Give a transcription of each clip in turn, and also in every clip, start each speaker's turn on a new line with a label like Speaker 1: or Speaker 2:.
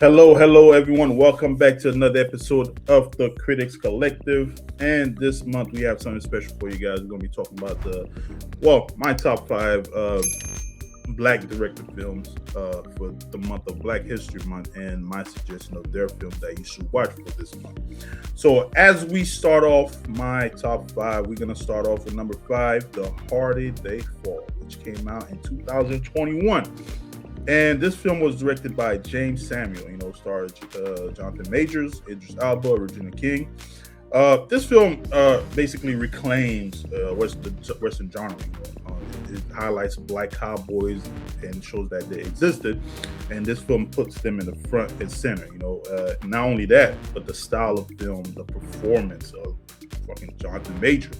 Speaker 1: Hello, everyone. Welcome back to another episode of the Critics Collective. And this month we have something special for you guys. We're going to be talking about my top five black director films for the month of Black History Month, and my suggestion of their films that you should watch for this month. So, as we start off my top five, we're going to start off with number five, The Harder They Fall, which came out in 2021. And this film was directed by James Samuel, stars Jonathan Majors, Idris Elba, Regina King. This film basically reclaims Western genre. It highlights black cowboys and shows that they existed, and this film puts them in the front and center. Not only that, but the style of film, the performance of fucking Jonathan Major,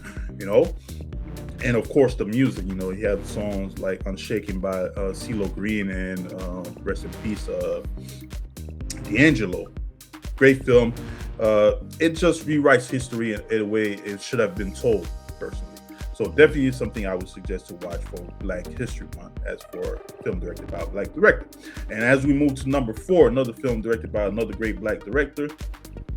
Speaker 1: and of course the music. You have songs like "Unshaken" by CeeLo Green and rest in peace, D'Angelo. Great film. It just rewrites history in a way it should have been told, personally. So definitely something I would suggest to watch for Black History Month as for a film directed by a black director. And as we move to number four, another film directed by another great black director,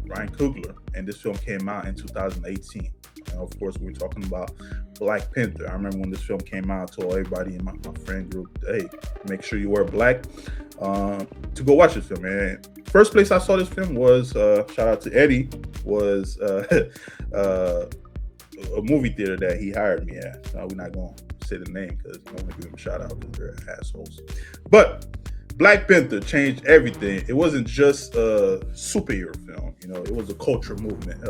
Speaker 1: Ryan Coogler. And this film came out in 2018. And of course, we're talking about Black Panther. I remember when this film came out, I told everybody in my friend group, hey, make sure you wear black to go watch this film. And first place I saw this film was, shout out to Eddie, was a movie theater that he hired me at. We're not going to say the name because I don't want to give them a shout out because they're assholes. But Black Panther changed everything. It wasn't just a superhero film, it was a culture movement.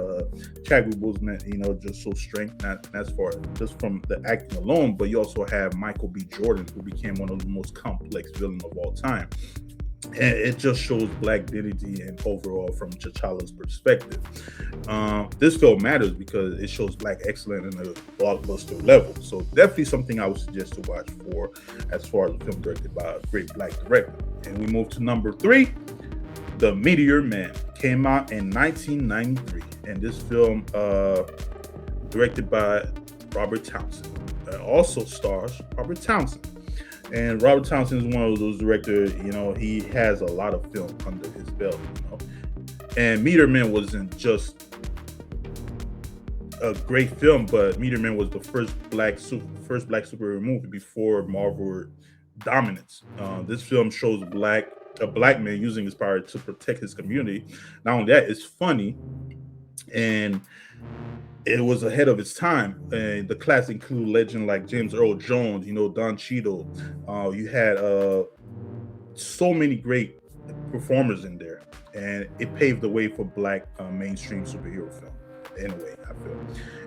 Speaker 1: Chadwick Boseman, just so strength, not as far just from the acting alone, but you also have Michael B. Jordan, who became one of the most complex villains of all time. And it just shows black dignity and overall from T'Challa's perspective. This film matters because it shows black excellence in a blockbuster level. So definitely something I would suggest to watch for as far as a film directed by a great black director. And we move to number three, The Meteor Man. Came out in 1993. And this film directed by Robert Townsend. Also stars Robert Townsend. And Robert Townsend is one of those directors, he has a lot of film under his belt, And Meteor Man wasn't just a great film, but Meteor Man was the first black superhero movie before Marvel dominance. This film shows a black man using his power to protect his community. Not only that, it's funny, and it was ahead of its time. And the cast include legends like James Earl Jones, Don Cheadle. You had so many great performers in there, and it paved the way for black mainstream superhero film. In a way, I feel.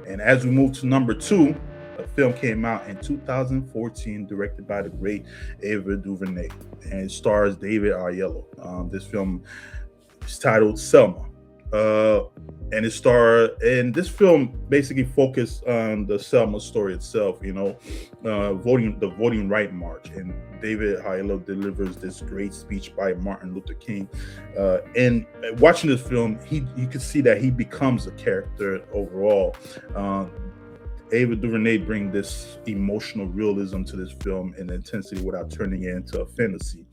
Speaker 1: And as we move to number two, a film came out in 2014, directed by the great Ava DuVernay, and it stars David Oyelowo. This film is titled Selma. And this film basically focused on the Selma story itself, the voting right march. And David Oyelowo delivers this great speech by Martin Luther King. And watching this film, you could see that he becomes a character overall. Ava DuVernay brings this emotional realism to this film and intensity without turning it into a fantasy.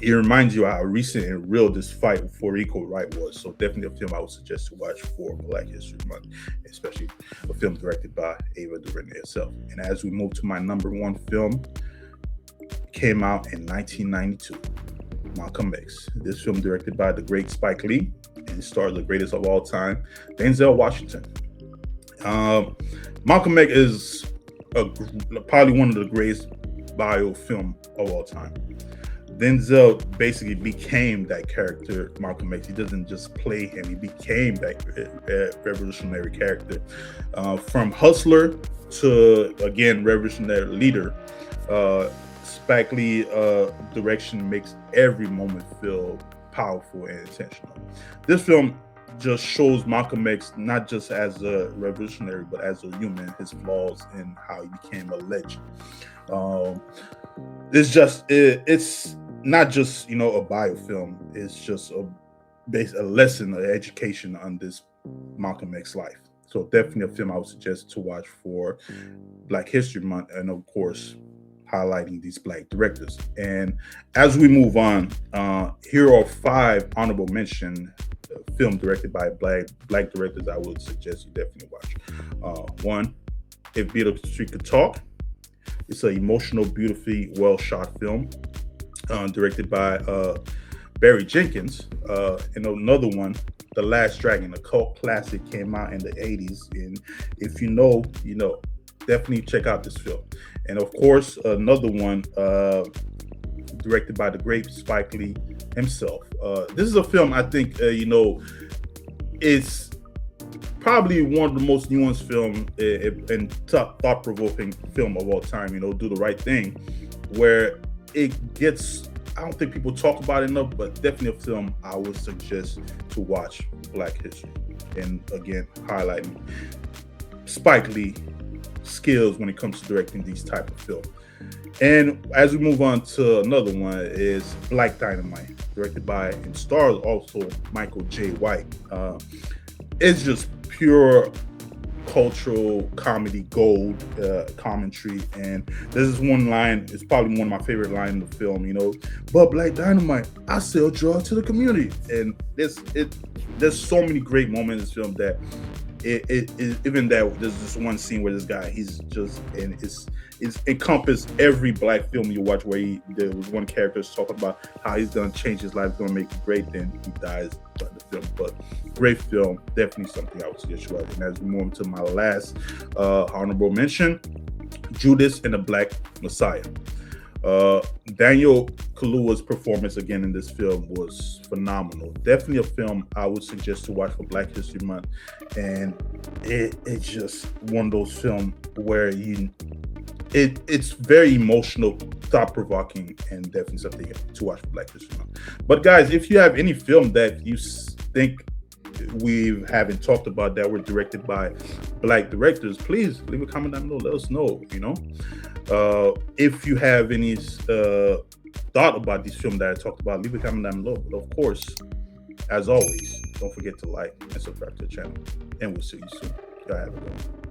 Speaker 1: It reminds you how recent and real this fight for equal right was. So definitely a film I would suggest to watch for Black History Month, especially a film directed by Ava DuVernay herself. And as we move to my number one film, came out in 1992, Malcolm X. This film directed by the great Spike Lee and stars the greatest of all time, Denzel Washington. Malcolm X is probably one of the greatest bio film of all time. Denzel basically became that character, Malcolm X. He doesn't just play him; he became that revolutionary character. From hustler to, again, revolutionary leader, Spike Lee direction makes every moment feel powerful and intentional. This film just shows Malcolm X not just as a revolutionary, but as a human, his flaws, and how he became a legend. It's not just a biofilm. It's just a lesson, an education on this Malcolm X life. So definitely a film I would suggest to watch for Black History Month, and of course highlighting these black directors. And as we move on, here are 5 honorable mention film directed by black directors I would suggest you definitely watch. One, If Beale Street Could Talk. It's an emotional, beautifully well shot film directed by Barry Jenkins. And another one, The Last Dragon, a cult classic, came out in the 80s. And if you know, you know. Definitely check out this film. And of course, another one directed by the great Spike Lee himself. This is a film I think, it's probably one of the most nuanced film and thought-provoking film of all time, Do the Right Thing, where it gets, I don't think people talk about it enough, but definitely a film I would suggest to watch, Black History. And again, highlighting Spike Lee skills when it comes to directing these type of films. And as we move on to another one is Black Dynamite, directed by and stars also Michael J. White. It's just pure cultural comedy gold commentary, and this is one line, it's probably one of my favorite lines in the film, but Black Dynamite, I sell drugs to the community. And there's so many great moments in this film that even that there's this one scene where this guy, he's just, and it's encompassed every black film you watch where there was one character talking about how he's gonna change his life, gonna make it great, then he dies by the film. But great film, definitely something I would suggest you watch. And as we move on to my last honorable mention, Judas and the Black Messiah. Daniel Kaluuya's performance again in this film was phenomenal. Definitely a film I would suggest to watch for Black History Month. And it's just one of those films where it's very emotional, thought-provoking, and definitely something to watch for Black History Month. But guys, if you have any film that you think we haven't talked about that were directed by black directors, please leave a comment down below. Let us know, if you have any thought about these films that I talked about, leave a comment down below. But of course, as always, don't forget to like and subscribe to the channel. And we'll see you soon. Y'all have a good one.